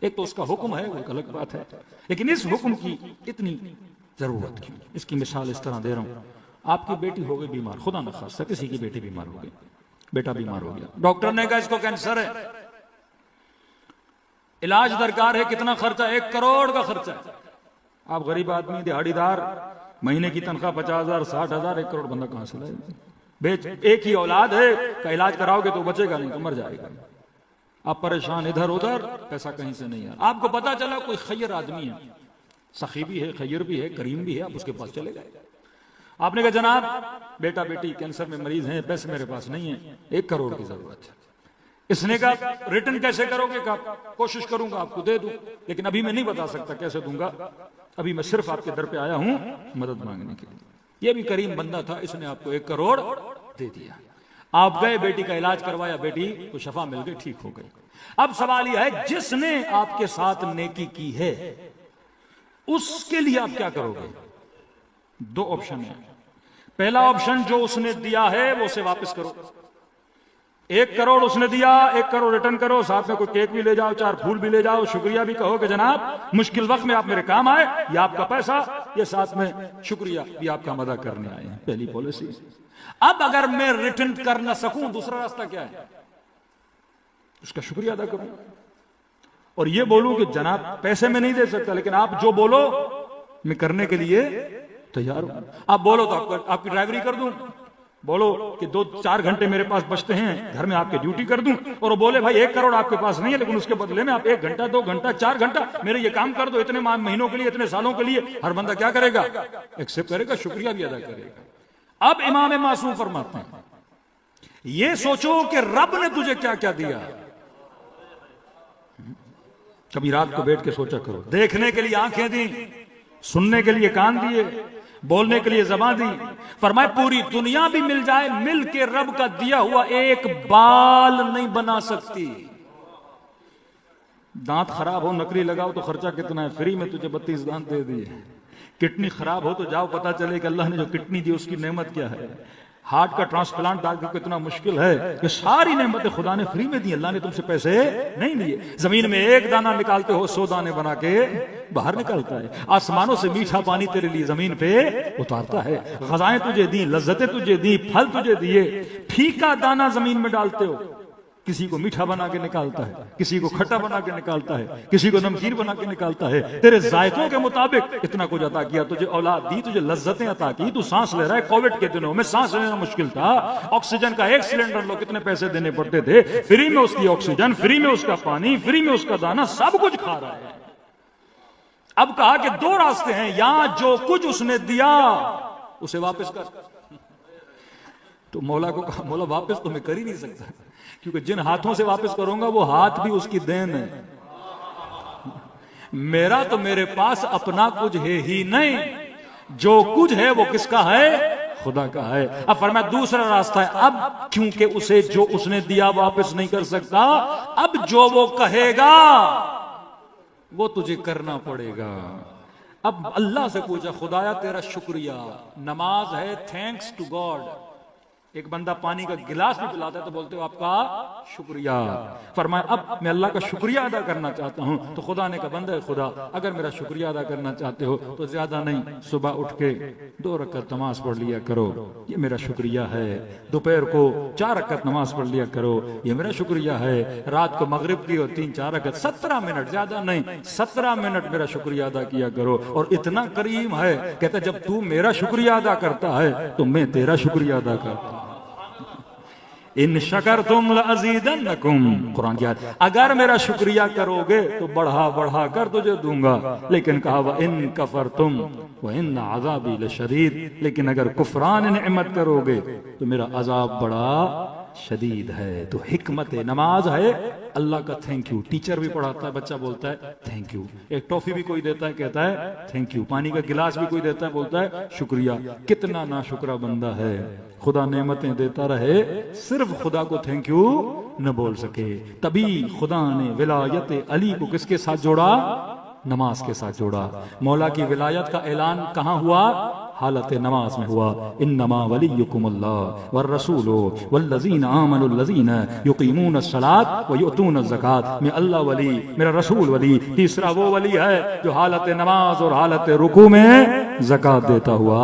Speaker 1: ایک تو اس کا حکم ہے، وہ ایک الگ بات ہے، لیکن اس حکم کی اتنی ضرورت کیوں؟ اس کی مثال اس طرح دے رہا ہوں۔ آپ کی بیٹی ہو گئی بیمار، خدا نخواستہ کسی کی بیٹی بیمار ہو گئی، بیٹا بیمار ہو گیا، ڈاکٹر نے کہا اس کو کینسر ہے، علاج درکار ہے، کتنا خرچہ؟ 1 کروڑ کا خرچہ ہے۔ آپ غریب آدمی، دہاڑی دار، مہینے کی تنخواہ 50,000 60,000، 1 کروڑ بندہ کہاں سے لائے؟ بیچ ایک ہی اولاد ہے کا علاج کراؤ گے تو بچے گا نہیں تو مر جائے گا۔ آپ پریشان ادھر ادھر، پیسہ کہیں سے نہیں آ رہا۔ آپ کو پتا چلا کوئی خیر آدمی ہے، سخی بھی ہے، خیر بھی ہے، کریم بھی ہے، آپ اس کے پاس چلے گئے۔ آپ نے کہا جناب بیٹا بیٹی کینسر میں مریض ہیں، پیسے میرے پاس نہیں ہیں، 1 کروڑ کی ضرورت ہے۔ اس نے کہا ریٹرن کیسے کرو گے؟ کہا کوشش کروں گا آپ کو دے دوں، لیکن ابھی میں نہیں بتا سکتا کیسے دوں گا، ابھی میں صرف آپ کے در پہ آیا ہوں مدد مانگنے کے لیے۔ یہ بھی کریم بندہ تھا، اس نے آپ کو 1 کروڑ دے دیا۔ آپ گئے، بیٹی کا علاج کروایا، بیٹی کو شفا مل گئی، ٹھیک ہو گئی۔ اب سوال یہ ہے جس نے آپ کے ساتھ نیکی کی ہے اس کے لیے آپ کیا کرو گے؟ 2 آپشن ہیں۔ پہلا آپشن جو اس نے دیا ہے وہ اسے واپس کرو، 1 کروڑ اس نے دیا، 1 کروڑ ریٹرن کرو، ساتھ میں کوئی کیک بھی لے جاؤ، 4 پھول بھی لے جاؤ، شکریہ بھی کہو کہ جناب مشکل وقت میں آپ میرے کام آئے، یہ آپ کا پیسہ، یہ ساتھ میں شکریہ بھی آپ کا مدد کرنے آئے ہیں، پہلی پالیسی۔ اب اگر میں ریٹرن کر نہ سکوں دوسرا راستہ کیا ہے؟ اس کا شکریہ ادا کروں اور یہ بولوں کہ جناب پیسے میں نہیں دے سکتا لیکن آپ جو بولو میں کرنے کے لیے تیار ہوں۔ آپ بولو تو آپ کی ڈرائیوری کر دوں، بولو کہ 2-4 گھنٹے میرے پاس بچتے ہیں گھر میں آپ کے ڈیوٹی کر دوں، اور وہ بولے بھائی 1 کروڑ آپ کے پاس نہیں ہے لیکن اس کے بدلے میں آپ 1 گھنٹہ 2 گھنٹہ 4 گھنٹہ میرے یہ کام کر دو، اتنے مہینوں کے لیے، اتنے سالوں کے لیے، ہر بندہ کیا کرے گا؟ ایکسپٹ کرے گا، شکریہ بھی ادا کرے گا۔ اب امام معصوم فرماتے ہیں یہ سوچو کہ رب نے تجھے کیا کیا دیا، کبھی رات کو بیٹھ کے سوچا کرو۔ دیکھنے کے لیے آنکھیں دی، سننے کے لیے کان دیے، بولنے کے لیے زبان دی، فرمائے پوری دنیا بھی مل جائے مل کے رب کا دیا ہوا 1 بال نہیں بنا سکتی۔ دانت خراب ہو نکلی لگاؤ تو خرچہ کتنا ہے، فری میں تجھے 32 دانت دے دیے۔ کڈنی خراب ہو تو جاؤ پتا چلے کہ اللہ نے جو کڈنی دی اس کی نعمت کیا ہے۔ ہارٹ کا ٹرانسپلانٹ ڈاکٹر کو اتنا مشکل ہے، یہ ساری نعمتیں خدا نے فری میں دی، اللہ نے تم سے پیسے نہیں لیے۔ زمین میں 1 دانہ نکالتے ہو 100 دانے بنا کے باہر نکالتا ہے، آسمانوں سے میٹھا پانی تیرے لیے زمین پہ اتارتا ہے، غذائیں تجھے دی، لذتیں تجھے دی، پھل تجھے دیے، پھیکا دانہ زمین میں ڈالتے ہو، کسی کو میٹھا بنا کے نکالتا ہے، کسی کو کھٹا بنا کے نکالتا ہے، کسی کو نمکین بنا کے نکالتا ہے، تیرے ذائقوں کے مطابق اتنا کچھ عطا کیا، تجھے اولاد دی، تجھے لذتیں عطا کی، تو سانس لے رہا ہے۔ کووڈ کے دنوں میں سانس لینا مشکل تھا، آکسیجن کا 1 سلنڈر لو کتنے پیسے دینے پڑتے تھے، فری میں اس کی آکسیجن، فری میں اس کا پانی، فری میں اس کا دانہ، سب کچھ کھا رہا ہے۔ اب کہا کہ 2 راستے ہیں، یا جو کچھ اس نے دیا اسے واپس کر۔ تو مولا کو کہا مولا واپس تو میں کر ہی نہیں سکتا، کیونکہ جن ہاتھوں سے واپس کروں گا وہ ہاتھ بھی اس کی دین ہے۔ میرا تو میرے پاس اپنا کچھ ہے ہی نہیں، جو کچھ ہے وہ کس کا ہے؟ خدا کا ہے۔ اب فرمایا دوسرا راستہ ہے، اب کیونکہ اسے جو اس نے دیا واپس نہیں کر سکتا، اب جو وہ کہے گا وہ تجھے کرنا پڑے گا۔ اب اللہ سے پوچھا خدایا تیرا شکریہ، نماز ہے تھینکس ٹو گاڈ۔ ایک بندہ پانی کا گلاس بھی پلاتا ہے تو بولتے ہو آپ کا شکریہ۔ فرمایا اب میں اللہ کا شکریہ ادا کرنا چاہتا ہوں، تو خدا نے کہا بندہ خدا اگر میرا شکریہ ادا کرنا چاہتے ہو تو زیادہ نہیں، صبح اٹھ کے 2 رکعت نماز پڑھ لیا کرو، یہ میرا شکریہ ہے۔ دوپہر کو 4 رکعت نماز پڑھ لیا کرو، یہ میرا شکریہ ہے۔ رات کو مغرب کی اور 3-4 رکعت 17 منٹ، زیادہ نہیں 17 منٹ میرا شکریہ ادا کیا کرو۔ اور اتنا کریم ہے، کہتا ہے جب تو میرا شکریہ ادا کرتا ہے تو میں تیرا شکریہ ادا کرتا ہوں۔ ان شکرتم لازیدنکم، قرآن کی آیت، اگر میرا شکریہ کرو گے تو بڑھا بڑھا کر تجھے دوں گا، لیکن کہا وَإِن كَفَرْتُمْ وَإِنَّ عَذَابِي لَشَدِيدٌ، لیکن اگر کفران نعمت کرو گے تو میرا عذاب بڑا شدید ہے۔ تو حکمت نماز ہے اللہ کا تھینک یو۔ ٹیچر بھی پڑھاتا ہے، بچہ بولتا ہے تھینک یو۔ ایک ٹافی بھی کوئی دیتا ہے کہتا ہے تھینک یو۔ پانی کا گلاس بھی کوئی دیتا ہے بولتا ہے شکریہ۔ کتنا ناشکرا بندہ ہے، خدا نعمتیں دیتا رہے صرف خدا کو تھینک یو نہ بول سکے۔ تبھی خدا نے ولایت علی کو کس کے ساتھ جوڑا؟ نماز کے ساتھ جوڑا۔ مولا کی ولایت کا اعلان کہاں ہوا؟ حالت نماز میں ہوا۔ انما ولیکم اللہ والرسول والذین آمنوا الذین یقیمون الصلاۃ ویؤتون الزکاۃ۔ میں اللہ ولی، میرا رسول ولی، تیسرا وہ ولی ہے جو حالت نماز اور حالت رکوع میں زکات دیتا ہوا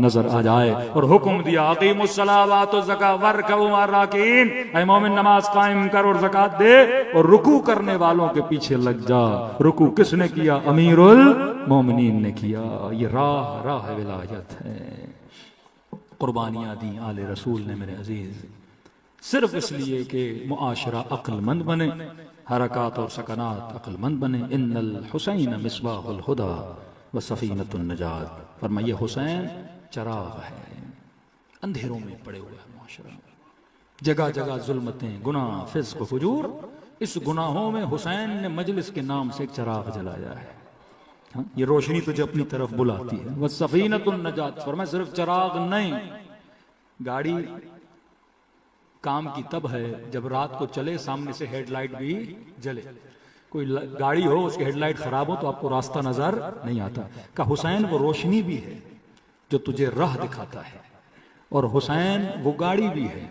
Speaker 1: نظر آ جائے۔ اور حکم دیا اقیموا الصلاۃ وآتوا الزکاۃ وارکعوا مع الراکعین، اے مومن نماز قائم کر اور زکات دے اور رکوع کرنے والوں کے پیچھے لگ جا۔ رکوع کس نے کیا؟ امیر المومنین نے کیا۔ یہ راہ ولایت ہے۔ قربانیاں دی آل رسول نے میرے عزیز، صرف اس لیے کہ معاشرہ عقل مند بنے، حرکات اور سکنات عقل مند بنے۔ ان الحسین مصباح الہدی وسفینۃ النجات، فرمایا حسین چراغ ہے، اندھیروں میں پڑے ہوئے ہیں معاشرہ، جگہ جگہ ظلمتیں، گناہ، فسق و فجور۔ اس گناہوں میں حسین نے مجلس کے نام سے ایک چراغ جلایا ہے۔ یہ روشنی تجھے اپنی طرف بلاتی ہے۔ وسفینۃ النجات، فرمایا صرف چراغ نہیں، گاڑی کام کی تب ہے جب رات کو چلے سامنے سے ہیڈ لائٹ بھی جلے۔ کوئی گاڑی ہو اس کی ہیڈ لائٹ خراب ہو تو آپ کو راستہ نظر نہیں آتا۔ کہ حسین وہ روشنی بھی ہے جو تجھے راہ دکھاتا ہے، اور حسین وہ گاڑی بھی ہے،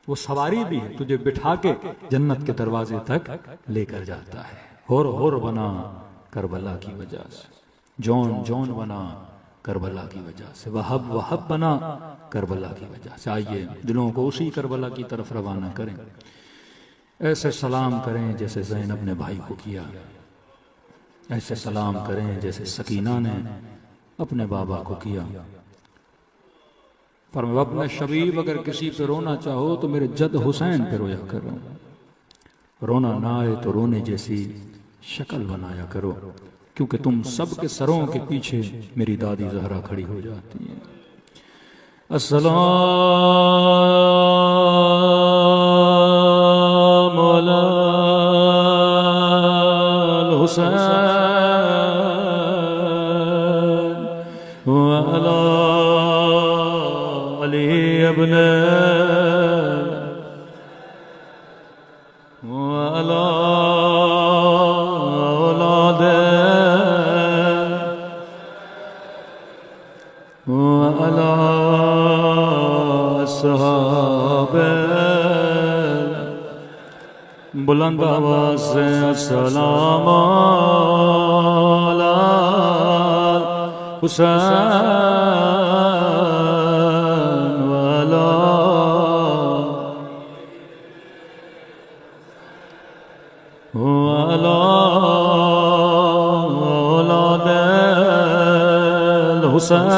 Speaker 1: وہ سواری بھی ہے، تجھے بٹھا کے جنت کے دروازے تک لے کر جاتا ہے۔ ہور بنا کربلا کی وجہ سے، جون بنا کربلا کی وجہ سے، وہب بنا کربلا کی وجہ سے۔ آئیے دلوں کو اسی کربلا کی طرف روانہ کریں، ایسے سلام کریں جیسے زینب نے بھائی کو کیا، ایسے سلام کریں جیسے سکینہ نے اپنے بابا کو کیا۔ فرمایا اپنا شبیب اگر کسی پہ رونا چاہو تو میرے جد حسین پہ رویا کرو، رونا نہ آئے تو رونے جیسی شکل بنایا کرو، کیونکہ تم سب کے سروں کے پیچھے میری دادی زہرا کھڑی ہو جاتی ہے۔ السلام علی الحسین وعلی علی ابن وعلی اولاد وعلی صحابہ، بلند آواز سے السلام علی حسین وعلی اولاد الحسین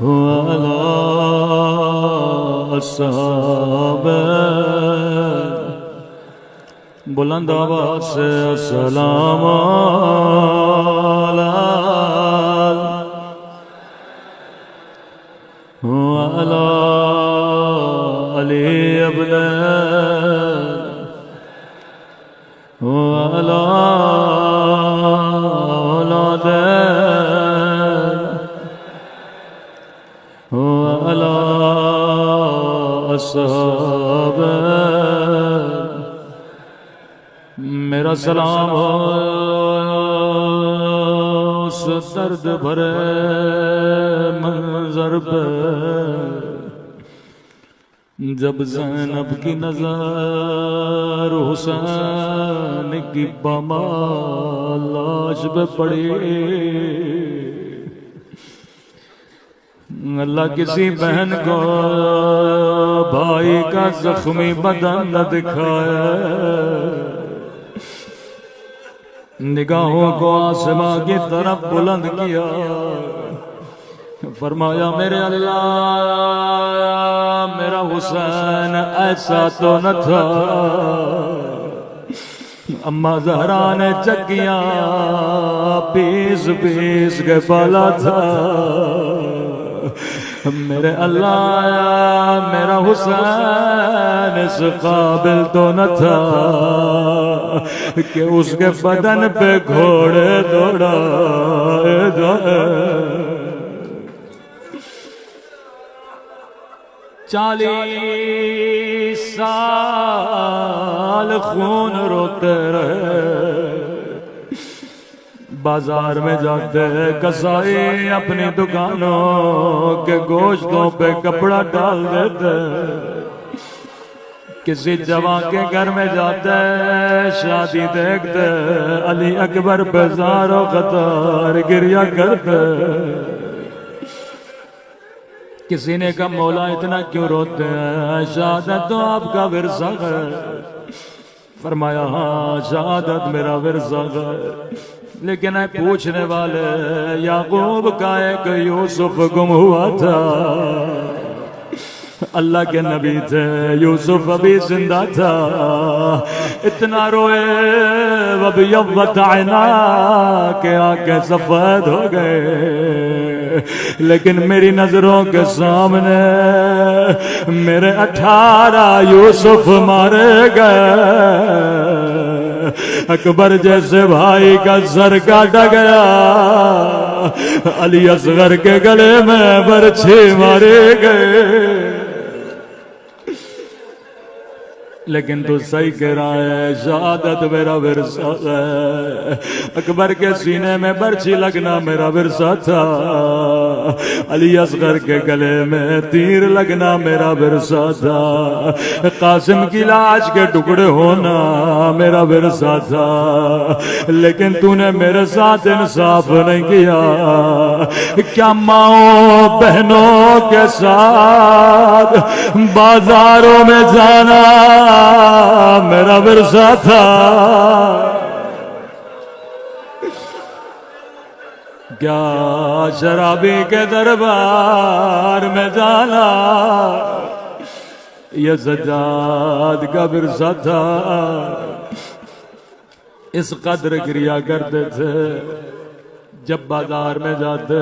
Speaker 1: وعلی الصحابہ، بلند آواز سے السلام علی وعلی علی ابن وعلى أولاده وعلى أصحابه میرا سلام ہو اس درد بھرے منظر پہ جب زینب کی نظر حسین کی بامال لاش پہ پڑی اللہ کسی بہن کو بھائی کا زخمی بدن نہ دکھائے نگاہوں کو آسمان کی طرف بلند کیا فرمایا میرے اللہ میرا حسین ایسا تو نہ تھا اما زہرا نے چکیاں پیس پیس کے پالا تھا میرے اللہ میرا حسین اس قابل تو نہ تھا کہ اس کے بدن پہ گھوڑے دوڑائے جائے 40 سال خون روتے رہے بازار میں جاتے کسائی اپنی دکانوں کے گوشتوں پہ کپڑا ڈال دیتے کسی جوان کے گھر میں جاتے شادی دیکھتے علی اکبر پہ زار و قطار گریا کرتے کسی نے کہا مولا اتنا کیوں روتے ہیں شہادت تو آپ کا ورثہ ہے فرمایا ہاں شہادت میرا ورثہ ہے لیکن اے پوچھنے والے یعقوب کا ایک یوسف گم ہوا تھا اللہ کے نبی تھے یوسف ابھی زندہ تھا اتنا روئے وَبْيَضَّتْ عَيْنَاكَ کہ آنکھیں سفید ہو گئے لیکن میری نظروں کے سامنے میرے 18 یوسف مارے گئے اکبر جیسے بھائی کا سر کاٹا گیا علی اصغر کے گلے میں برچھی مارے گئے لیکن تو صحیح کہہ رہا ہے شہادت میرا ورثہ ہے اکبر کے سینے میں برچھی لگنا میرا ورثہ تھا علی اصغر کے گلے میں تیر لگنا میرا ورثہ تھا قاسم کی لاش کے ٹکڑے ہونا میرا ورثہ تھا لیکن تو نے میرے ساتھ انصاف نہیں کیا کیا ماؤں بہنوں کے ساتھ بازاروں میں جانا میرا ورثہ تھا کیا شرابی کے دربار میں جانا یہ سجاد کا ورثہ تھا اس قدر کریا کرتے تھے جب بازار میں جاتے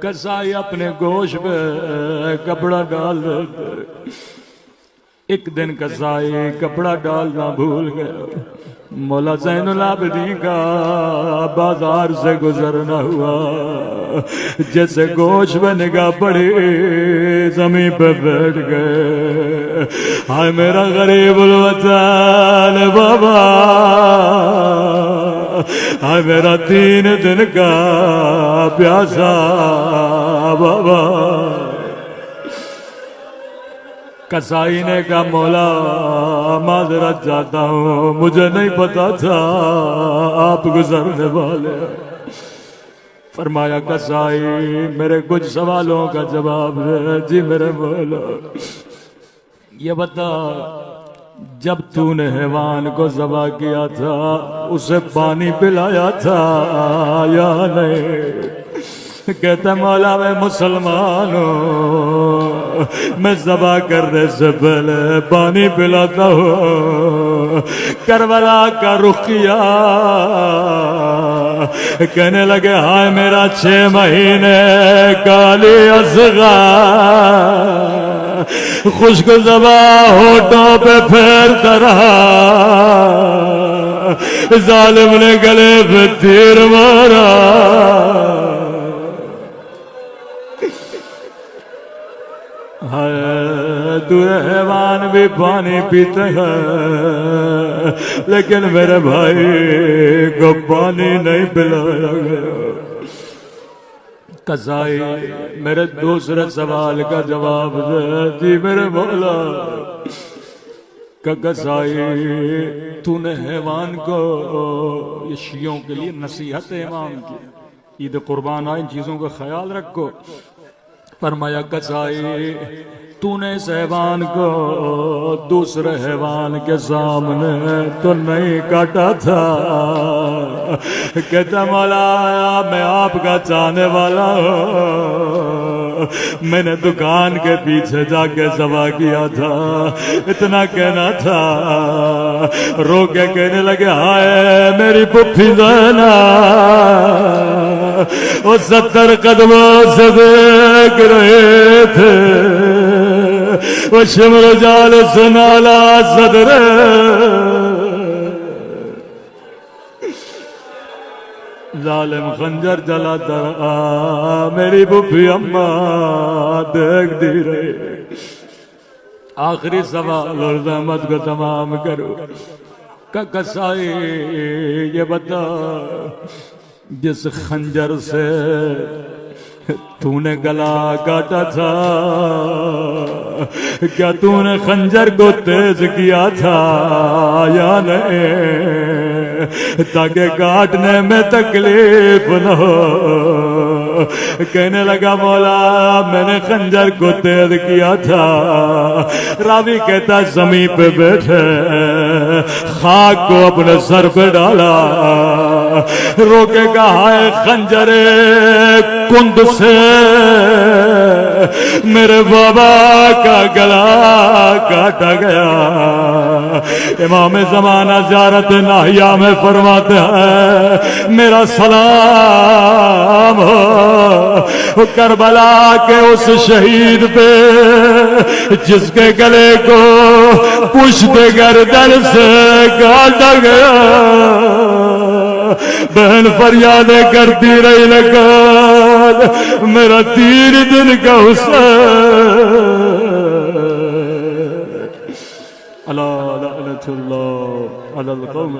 Speaker 1: کسائی اپنے گوشت پہ کپڑا ڈال دیتے ایک دن کسائی کپڑا ڈالنا بھول گئے مولا زین العابدین کا بازار سے گزرنا ہوا جیسے گوشت پہ نگاہ پڑی زمین پہ بیٹھ گئے ہائے میرا غریب الوطن بابا ہائے میرا 3 دن کا پیاسا بابا کسائی نے کہا مولا معذرت چاہتا ہوں مجھے نہیں پتا تھا آپ گزرنے والے فرمایا کسائی میرے کچھ سوالوں کا جواب ہے جی میرے مولا یہ بتا جب تو نے حیوان کو ذبح کیا تھا اسے پانی پلایا تھا یا نہیں کہتا مولا میں مسلمان ہوں میں ذبح کرنے سے پہلے پانی پلاتا ہوں کربلا کا رخ کیا کہنے لگے ہائے میرا 6 مہینے کالی اصغر خشک زباں ہونٹوں پہ پھیرتا رہا
Speaker 2: ظالم نے گلے پہ تیر مارا. تو حیوان بھی پانی پیتے ہیں لیکن میرے بھائی کو پانی نہیں پلایا گیا. قصائی میرے دوسرے سوال کا جواب دے جی میرے مولا. قصائی تو نے حیوان کو، یہ شیعوں کے لیے نصیحت امام کی، عید قربان آئے ان چیزوں کا خیال رکھو. فرمایا قصائی تو نے اس حیوان کو دوسرے حیوان کے سامنے تو نہیں کاٹا تھا. کہتا مولا میں آپ کا چاہنے والا ہوں، میں نے دکان کے پیچھے جا کے ذبح کیا تھا. اتنا کہنا تھا، رو کے کہنے لگے ہائے میری پھپھی زینب، وہ 70 قدموں سے دیکھ رہے تھے، وہ شمر جال سنالا صدر ظالم خنجر جلاتا رہا. میری بھوپھی اماں دیکھ دی رہے. آخری سوال اور زحمت کو تمام کرو. قصائی یہ بتا جس خنجر سے تو نے گلا کاٹا تھا، کیا تو نے خنجر کو تیز کیا تھا یا نہیں تاکہ کاٹنے میں تکلیف نہ ہو؟ کہنے لگا مولا میں نے خنجر کو تیز کیا تھا. راوی کہتا زمین پہ بیٹھے خاک کو اپنے سر پہ ڈالا، رو کے کہا ہے خنجر کند سے میرے بابا کا گلا کاٹا گیا. امام زمانہ زیارت ناہیہ میں فرماتے ہیں میرا سلام ہو کربلا کے اس شہید پہ جس کے گلے کو پشت گردن سے کاٹا گیا. بہن فریادیں کرتی رہی لگان میرا 3 دن کا حسین. اللہ لعنت اللہ علی القوم.